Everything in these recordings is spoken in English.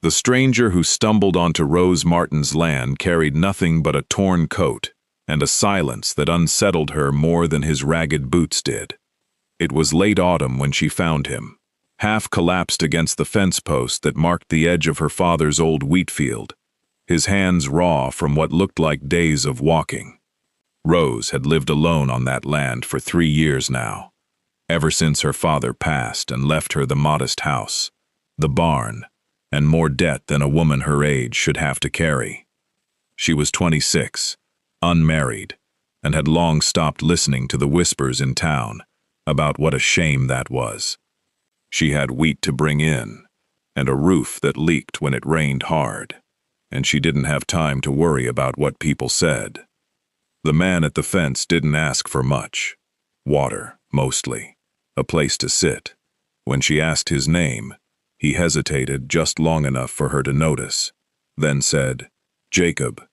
The stranger who stumbled onto Rose Martin's land carried nothing but a torn coat and a silence that unsettled her more than his ragged boots did. It was late autumn when she found him, half collapsed against the fence post that marked the edge of her father's old wheat field, his hands raw from what looked like days of walking. Rose had lived alone on that land for 3 years now, ever since her father passed and left her the modest house, the barn, and more debt than a woman her age should have to carry. She was 26, unmarried, and had long stopped listening to the whispers in town about what a shame that was. She had wheat to bring in, and a roof that leaked when it rained hard, and she didn't have time to worry about what people said. The man at the fence didn't ask for much. Water, mostly. A place to sit. When she asked his name, he hesitated just long enough for her to notice, then said, "Jacob."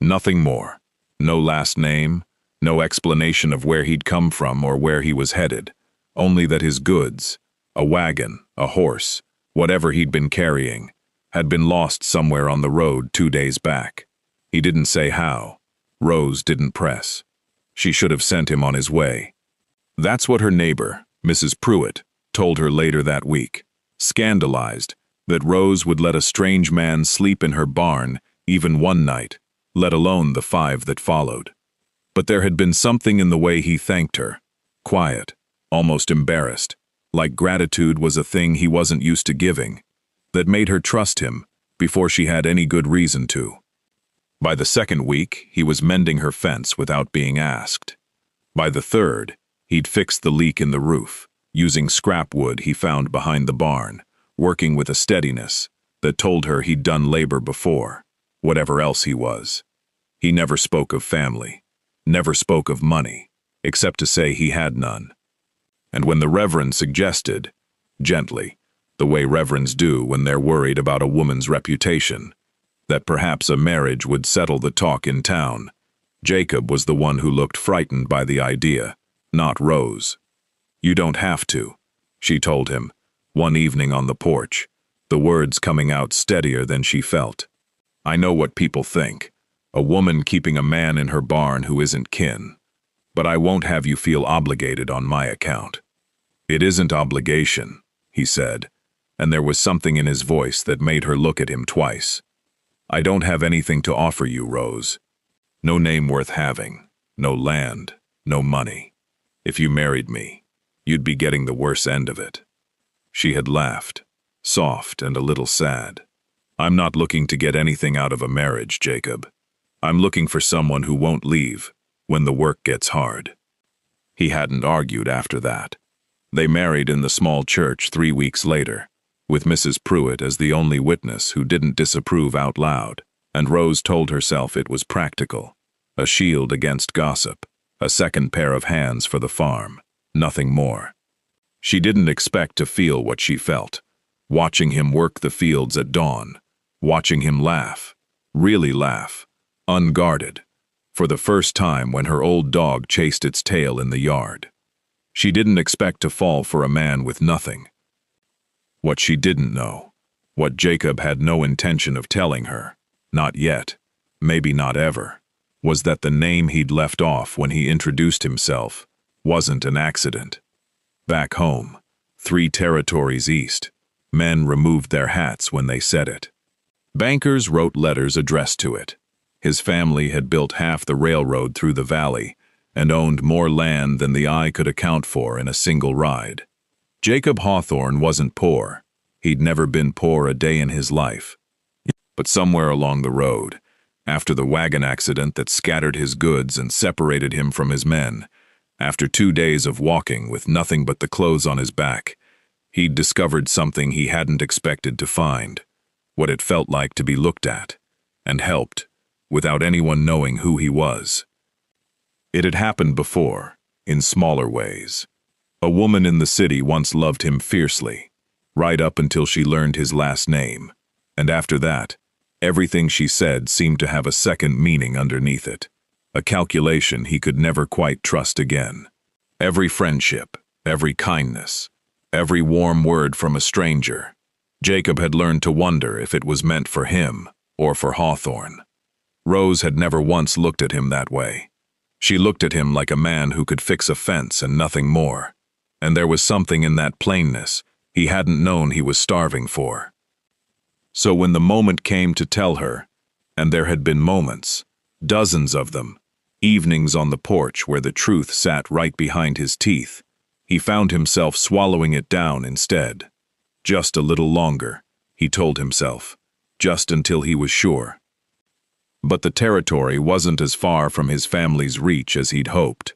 Nothing more. No last name, no explanation of where he'd come from or where he was headed, only that his goods, a wagon, a horse, whatever he'd been carrying, had been lost somewhere on the road 2 days back. He didn't say how. Rose didn't press. She should have sent him on his way. That's what her neighbor, Mrs. Pruitt, told her later that week, scandalized that Rose would let a strange man sleep in her barn even one night, let alone the 5 that followed. But there had been something in the way he thanked her, quiet, almost embarrassed, like gratitude was a thing he wasn't used to giving, that made her trust him before she had any good reason to. By the 2nd week, he was mending her fence without being asked. By the 3rd, he'd fixed the leak in the roof, using scrap wood he found behind the barn, working with a steadiness that told her he'd done labor before, whatever else he was. He never spoke of family, never spoke of money, except to say he had none. And when the Reverend suggested, gently, the way reverends do when they're worried about a woman's reputation, that perhaps a marriage would settle the talk in town, Jacob was the one who looked frightened by the idea, not Rose. "You don't have to," she told him, one evening on the porch, the words coming out steadier than she felt. "I know what people think, a woman keeping a man in her barn who isn't kin. But I won't have you feel obligated on my account." "It isn't obligation," he said, and there was something in his voice that made her look at him twice. "I don't have anything to offer you, Rose. No name worth having, no land, no money. If you married me, you'd be getting the worse end of it." She had laughed, soft and a little sad. "I'm not looking to get anything out of a marriage, Jacob. I'm looking for someone who won't leave when the work gets hard." He hadn't argued after that. They married in the small church 3 weeks later, with Mrs. Pruitt as the only witness who didn't disapprove out loud, and Rose told herself it was practical, a shield against gossip, a second pair of hands for the farm, nothing more. She didn't expect to feel what she felt, watching him work the fields at dawn, watching him laugh, really laugh, unguarded, for the first time when her old dog chased its tail in the yard. She didn't expect to fall for a man with nothing. What she didn't know, what Jacob had no intention of telling her, not yet, maybe not ever, was that the name he'd left off when he introduced himself wasn't an accident. Back home, 3 territories east, men removed their hats when they said it. Bankers wrote letters addressed to it. His family had built half the railroad through the valley and owned more land than the eye could account for in a single ride. Jacob Hawthorne wasn't poor. He'd never been poor a day in his life. But somewhere along the road, after the wagon accident that scattered his goods and separated him from his men, after 2 days of walking with nothing but the clothes on his back, he'd discovered something he hadn't expected to find, what it felt like to be looked at, and helped, without anyone knowing who he was. It had happened before, in smaller ways. A woman in the city once loved him fiercely, right up until she learned his last name, and after that, everything she said seemed to have a second meaning underneath it, a calculation he could never quite trust again. Every friendship, every kindness, every warm word from a stranger, Jacob had learned to wonder if it was meant for him or for Hawthorne. Rose had never once looked at him that way. She looked at him like a man who could fix a fence and nothing more, and there was something in that plainness he hadn't known he was starving for. So when the moment came to tell her, and there had been moments, dozens of them, evenings on the porch where the truth sat right behind his teeth, he found himself swallowing it down instead. Just a little longer, he told himself, just until he was sure. But the territory wasn't as far from his family's reach as he'd hoped,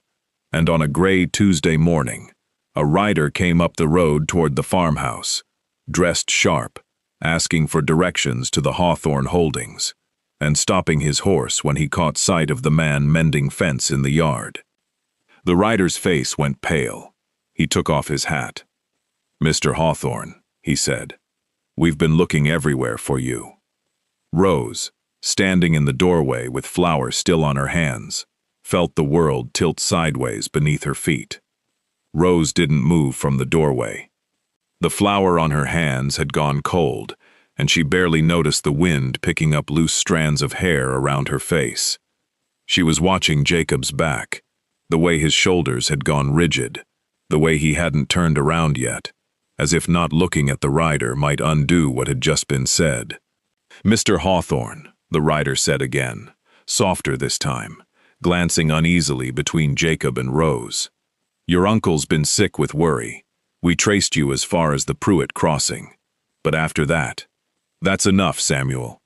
and on a gray Tuesday morning, a rider came up the road toward the farmhouse, dressed sharp, asking for directions to the Hawthorne holdings, and stopping his horse when he caught sight of the man mending fence in the yard. The rider's face went pale. He took off his hat. "Mr. Hawthorne," he said, "we've been looking everywhere for you." Rose, standing in the doorway with flowers still on her hands, felt the world tilt sideways beneath her feet. Rose didn't move from the doorway. The flower on her hands had gone cold, and she barely noticed the wind picking up loose strands of hair around her face. She was watching Jacob's back, the way his shoulders had gone rigid, the way he hadn't turned around yet, as if not looking at the rider might undo what had just been said. "Mr. Hawthorne," the rider said again, softer this time, glancing uneasily between Jacob and Rose. "Your uncle's been sick with worry. We traced you as far as the Pruitt crossing. But after that, that's enough, Samuel."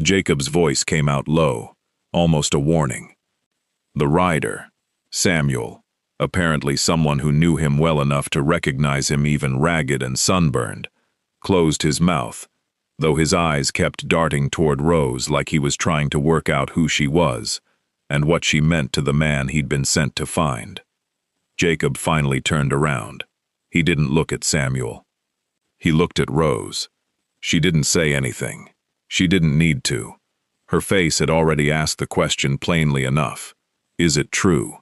Jacob's voice came out low, almost a warning. The rider, Samuel, apparently someone who knew him well enough to recognize him even ragged and sunburned, closed his mouth, though his eyes kept darting toward Rose like he was trying to work out who she was and what she meant to the man he'd been sent to find. Jacob finally turned around. He didn't look at Samuel. He looked at Rose. She didn't say anything. She didn't need to. Her face had already asked the question plainly enough. Is it true?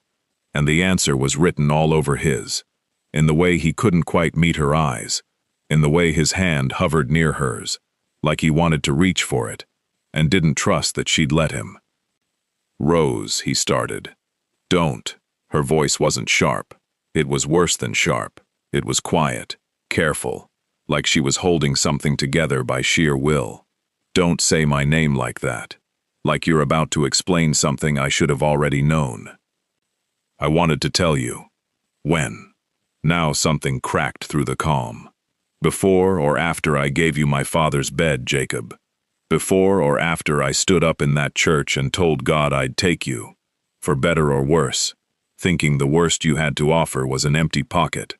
And the answer was written all over his, in the way he couldn't quite meet her eyes, in the way his hand hovered near hers, like he wanted to reach for it, and didn't trust that she'd let him. "Rose," he started. "Don't." Her voice wasn't sharp. It was worse than sharp. It was quiet, careful, like she was holding something together by sheer will. "Don't say my name like that. Like you're about to explain something I should have already known. I wanted to tell you." "When?" Now something cracked through the calm. "Before or after I gave you my father's bed, Jacob. Before or after I stood up in that church and told God I'd take you, for better or worse, thinking the worst you had to offer was an empty pocket."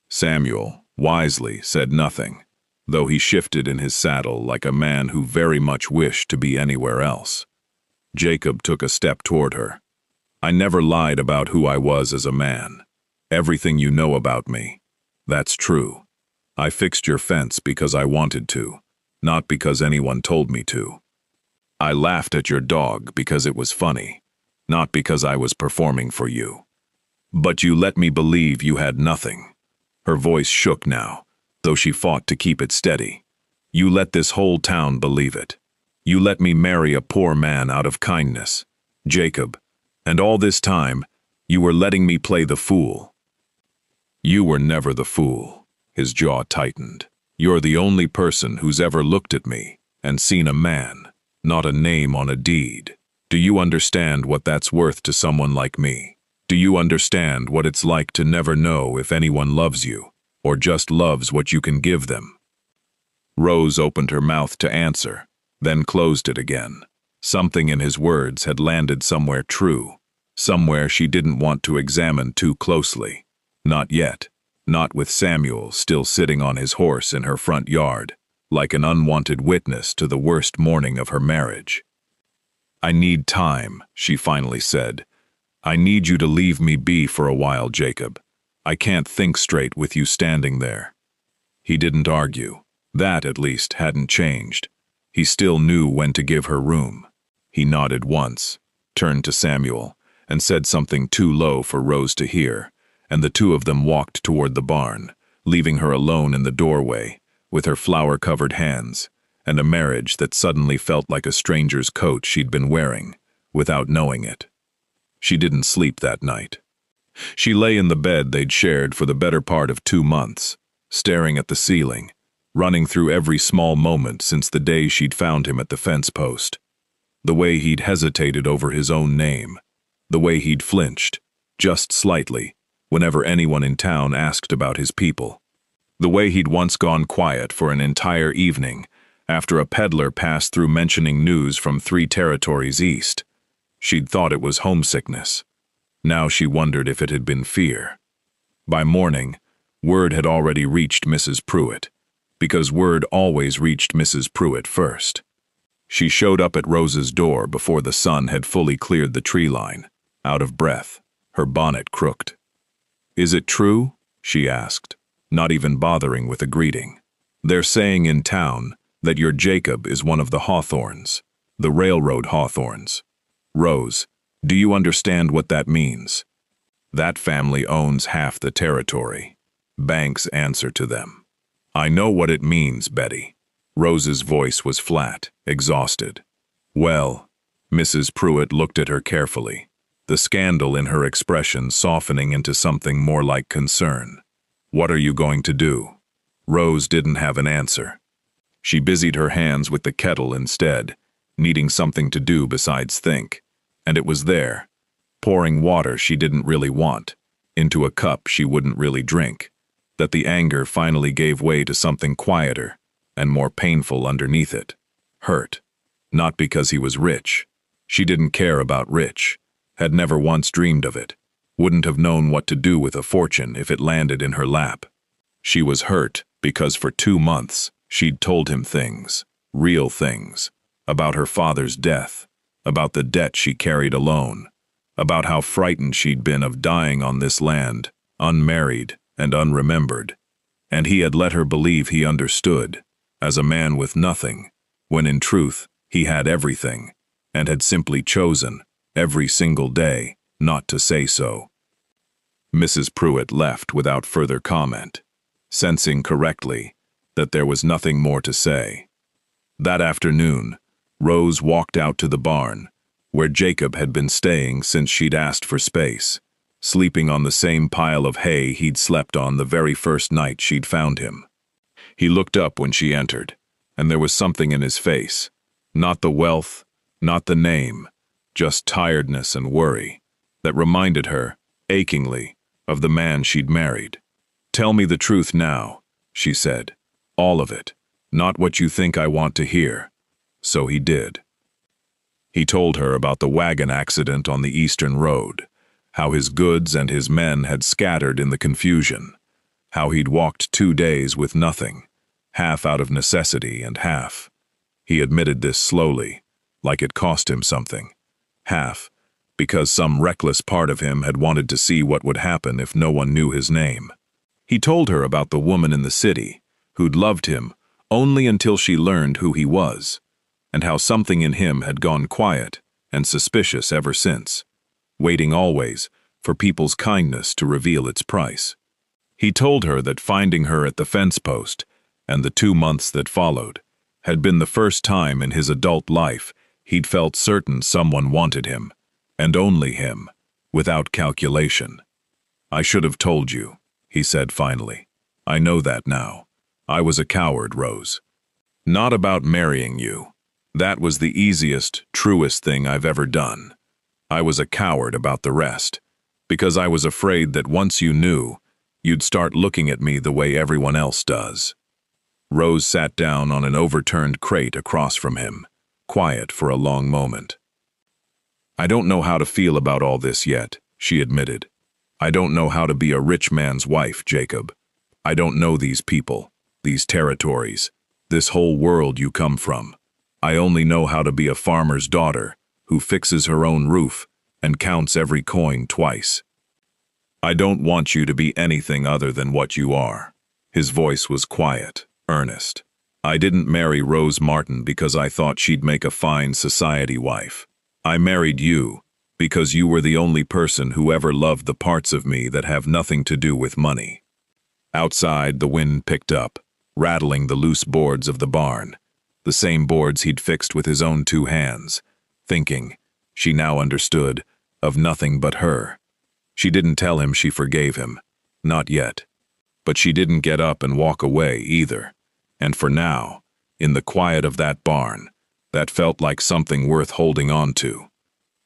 Samuel, wisely, said nothing, though he shifted in his saddle like a man who very much wished to be anywhere else. Jacob took a step toward her. "I never lied about who I was as a man. Everything you know about me, that's true. I fixed your fence because I wanted to, not because anyone told me to. I laughed at your dog because it was funny, not because I was performing for you. But you let me believe you had nothing." Her voice shook now, though she fought to keep it steady. "You let this whole town believe it. You let me marry a poor man out of kindness, Jacob, and all this time, you were letting me play the fool." "You were never the fool." His jaw tightened. "You're the only person who's ever looked at me and seen a man, not a name on a deed. Do you understand what that's worth to someone like me? Do you understand what it's like to never know if anyone loves you, or just loves what you can give them?" Rose opened her mouth to answer, then closed it again. Something in his words had landed somewhere true, somewhere she didn't want to examine too closely. Not yet, not with Samuel still sitting on his horse in her front yard, like an unwanted witness to the worst morning of her marriage. "I need time," she finally said. "I need you to leave me be for a while, Jacob. I can't think straight with you standing there." He didn't argue. That, at least, hadn't changed. He still knew when to give her room. He nodded once, turned to Samuel, and said something too low for Rose to hear, and the two of them walked toward the barn, leaving her alone in the doorway, with her flower-covered hands, and a marriage that suddenly felt like a stranger's coat she'd been wearing, without knowing it. She didn't sleep that night. She lay in the bed they'd shared for the better part of 2 months, staring at the ceiling, running through every small moment since the day she'd found him at the fence post. The way he'd hesitated over his own name, the way he'd flinched, just slightly, whenever anyone in town asked about his people. The way he'd once gone quiet for an entire evening after a peddler passed through mentioning news from 3 territories east. She'd thought it was homesickness. Now she wondered if it had been fear. By morning, word had already reached Mrs. Pruitt, because word always reached Mrs. Pruitt first. She showed up at Rose's door before the sun had fully cleared the tree line, out of breath, her bonnet crooked. "Is it true?" she asked, not even bothering with a greeting. "They're saying in town that your Jacob is one of the Hawthorns, the railroad Hawthorns. Rose, do you understand what that means? That family owns half the territory. Banks answer to them." "I know what it means, Betty." Rose's voice was flat, exhausted. "Well," Mrs. Pruitt looked at her carefully, the scandal in her expression softening into something more like concern. "What are you going to do?" Rose didn't have an answer. She busied her hands with the kettle instead, needing something to do besides think. And it was there, pouring water she didn't really want, into a cup she wouldn't really drink, that the anger finally gave way to something quieter and more painful underneath it. Hurt. Not because he was rich. She didn't care about rich, had never once dreamed of it, wouldn't have known what to do with a fortune if it landed in her lap. She was hurt because for 2 months she'd told him things, real things, about her father's death, about the debt she carried alone, about how frightened she'd been of dying on this land, unmarried and unremembered. And he had let her believe he understood, as a man with nothing, when in truth he had everything, and had simply chosen, every single day, not to say so. Mrs. Pruitt left without further comment, sensing correctly that there was nothing more to say. That afternoon, Rose walked out to the barn, where Jacob had been staying since she'd asked for space, sleeping on the same pile of hay he'd slept on the very first night she'd found him. He looked up when she entered, and there was something in his face, not the wealth, not the name, just tiredness and worry, that reminded her, achingly, of the man she'd married. "Tell me the truth now," she said. "All of it, not what you think I want to hear." So he did. He told her about the wagon accident on the eastern road, how his goods and his men had scattered in the confusion, how he'd walked 2 days with nothing, half out of necessity and half. He admitted this slowly, like it cost him something. Half, because some reckless part of him had wanted to see what would happen if no one knew his name. He told her about the woman in the city, who'd loved him only until she learned who he was, and how something in him had gone quiet and suspicious ever since, waiting always for people's kindness to reveal its price. He told her that finding her at the fence post, and the 2 months that followed, had been the first time in his adult life he'd felt certain someone wanted him, and only him, without calculation. "I should have told you," he said finally. "I know that now. I was a coward, Rose. Not about marrying you. That was the easiest, truest thing I've ever done. I was a coward about the rest, because I was afraid that once you knew, you'd start looking at me the way everyone else does." Rose sat down on an overturned crate across from him, quiet for a long moment. "I don't know how to feel about all this yet," she admitted. "I don't know how to be a rich man's wife, Jacob. I don't know these people, these territories, this whole world you come from. I only know how to be a farmer's daughter who fixes her own roof and counts every coin twice. I don't want you to be anything other than what you are." His voice was quiet, earnest. "I didn't marry Rose Martin because I thought she'd make a fine society wife. I married you because you were the only person who ever loved the parts of me that have nothing to do with money." Outside, the wind picked up, rattling the loose boards of the barn, the same boards he'd fixed with his own 2 hands, thinking, she now understood, of nothing but her. She didn't tell him she forgave him, not yet. But she didn't get up and walk away either. And for now, in the quiet of that barn, that felt like something worth holding on to.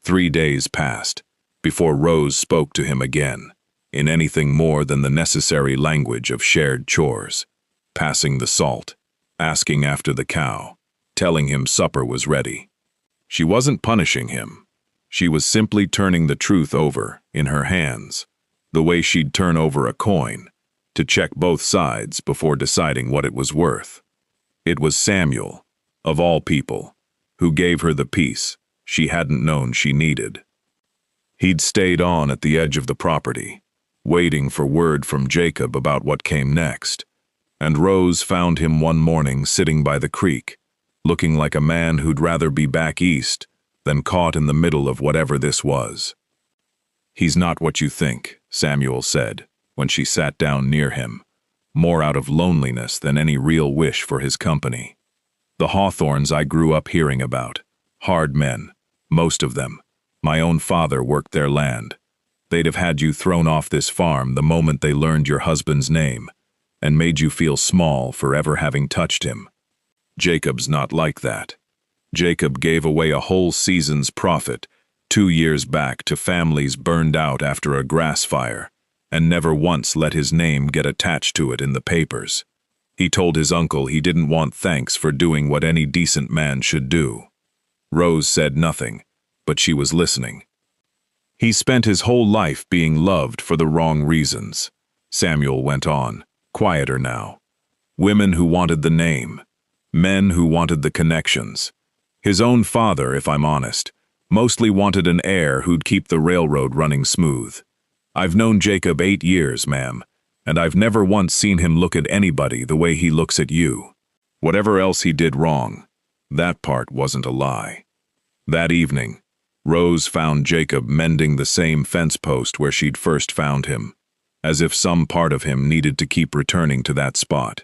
3 days passed before Rose spoke to him again, in anything more than the necessary language of shared chores, passing the salt, asking after the cow, telling him supper was ready. She wasn't punishing him. She was simply turning the truth over in her hands, the way she'd turn over a coin, to check both sides before deciding what it was worth. It was Samuel, of all people, who gave her the peace she hadn't known she needed. He'd stayed on at the edge of the property, waiting for word from Jacob about what came next, and Rose found him one morning sitting by the creek, looking like a man who'd rather be back east than caught in the middle of whatever this was. "He's not what you think," Samuel said, when she sat down near him, more out of loneliness than any real wish for his company. "The Hawthorns I grew up hearing about. Hard men, most of them. My own father worked their land. They'd have had you thrown off this farm the moment they learned your husband's name, and made you feel small for ever having touched him. Jacob's not like that. Jacob gave away a whole season's profit 2 years back to families burned out after a grass fire, and never once let his name get attached to it in the papers. He told his uncle he didn't want thanks for doing what any decent man should do." Rose said nothing, but she was listening. "He spent his whole life being loved for the wrong reasons," Samuel went on, quieter now. "Women who wanted the name, men who wanted the connections. His own father, if I'm honest, mostly wanted an heir who'd keep the railroad running smooth. I've known Jacob 8 years, ma'am, and I've never once seen him look at anybody the way he looks at you. Whatever else he did wrong, that part wasn't a lie." That evening, Rose found Jacob mending the same fence post where she'd first found him, as if some part of him needed to keep returning to that spot,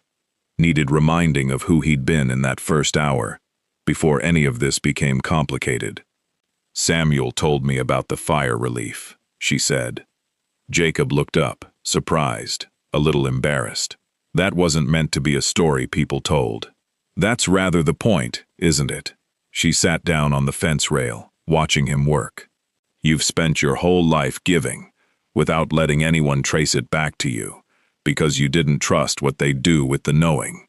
needed reminding of who he'd been in that first hour, before any of this became complicated. "Samuel told me about the fire relief," she said. Jacob looked up, surprised, a little embarrassed. That wasn't meant to be a story people told. "That's rather the point, isn't it?" She sat down on the fence rail, watching him work. "You've spent your whole life giving, without letting anyone trace it back to you, because you didn't trust what they'd do with the knowing.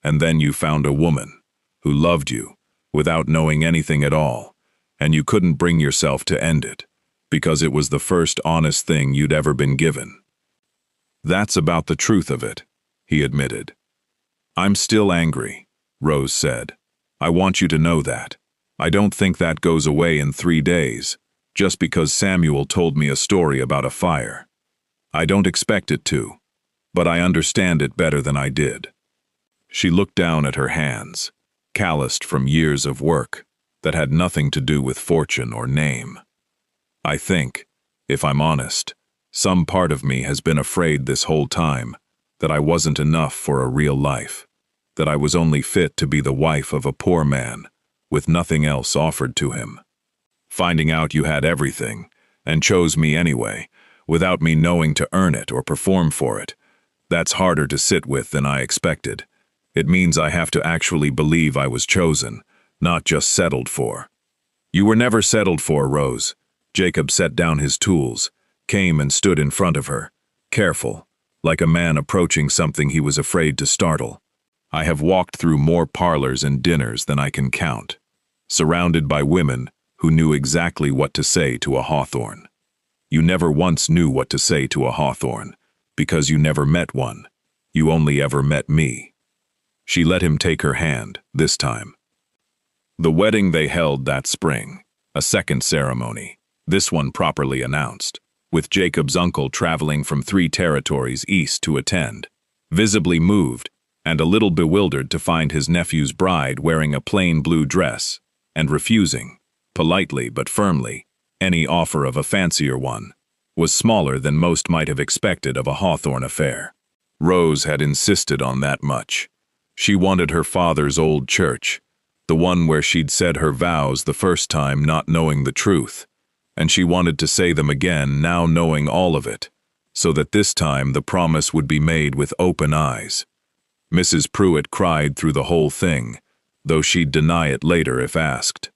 And then you found a woman who loved you, without knowing anything at all, and you couldn't bring yourself to end it, because it was the first honest thing you'd ever been given." "That's about the truth of it," he admitted. "I'm still angry," Rose said. "I want you to know that. I don't think that goes away in 3 days, just because Samuel told me a story about a fire. I don't expect it to, but I understand it better than I did." She looked down at her hands, calloused from years of work that had nothing to do with fortune or name. "I think, if I'm honest, some part of me has been afraid this whole time that I wasn't enough for a real life, that I was only fit to be the wife of a poor man, with nothing else offered to him. Finding out you had everything, and chose me anyway, without me knowing to earn it or perform for it, that's harder to sit with than I expected. It means I have to actually believe I was chosen, not just settled for." "You were never settled for, Rose." Jacob set down his tools, came and stood in front of her, careful, like a man approaching something he was afraid to startle. "I have walked through more parlors and dinners than I can count, surrounded by women who knew exactly what to say to a Hawthorne. You never once knew what to say to a Hawthorne, because you never met one. You only ever met me." She let him take her hand, this time. The wedding they held that spring, a second ceremony, this one properly announced, with Jacob's uncle traveling from 3 territories east to attend, visibly moved and a little bewildered to find his nephew's bride wearing a plain blue dress and refusing, politely but firmly, any offer of a fancier one, was smaller than most might have expected of a Hawthorne affair. Rose had insisted on that much. She wanted her father's old church, the one where she'd said her vows the first time not knowing the truth, and she wanted to say them again now knowing all of it, so that this time the promise would be made with open eyes. Mrs. Pruitt cried through the whole thing, though she'd deny it later if asked.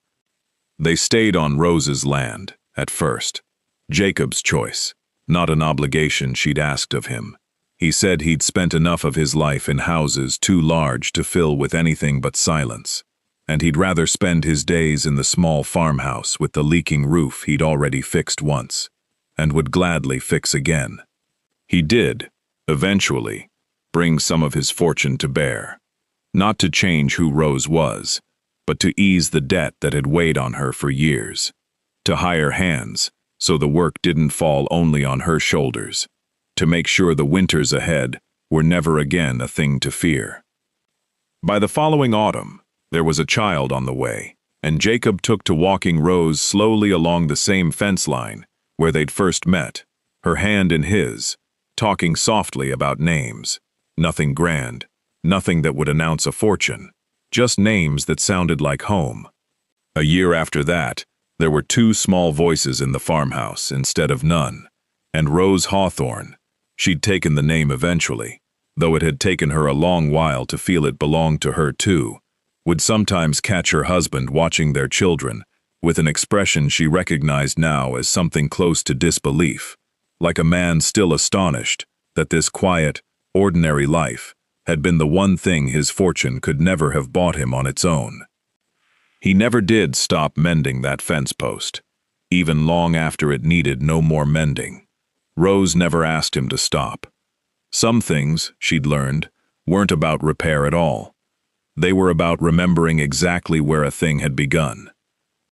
They stayed on Rose's land, at first. Jacob's choice, not an obligation she'd asked of him. He said he'd spent enough of his life in houses too large to fill with anything but silence, and he'd rather spend his days in the small farmhouse with the leaking roof he'd already fixed once, and would gladly fix again. He did, eventually, bring some of his fortune to bear, not to change who Rose was, but to ease the debt that had weighed on her for years, to hire hands so the work didn't fall only on her shoulders, to make sure the winters ahead were never again a thing to fear. By the following autumn, there was a child on the way, and Jacob took to walking Rose slowly along the same fence line where they'd first met, her hand in his, talking softly about names. Nothing grand, nothing that would announce a fortune, just names that sounded like home. A year after that, there were 2 small voices in the farmhouse instead of none, and Rose Hawthorne, she'd taken the name eventually, though it had taken her a long while to feel it belonged to her too, would sometimes catch her husband watching their children with an expression she recognized now as something close to disbelief, like a man still astonished that this quiet, ordinary life had been the one thing his fortune could never have bought him on its own. He never did stop mending that fence post, even long after it needed no more mending. Rose never asked him to stop. Some things, she'd learned, weren't about repair at all. They were about remembering exactly where a thing had begun,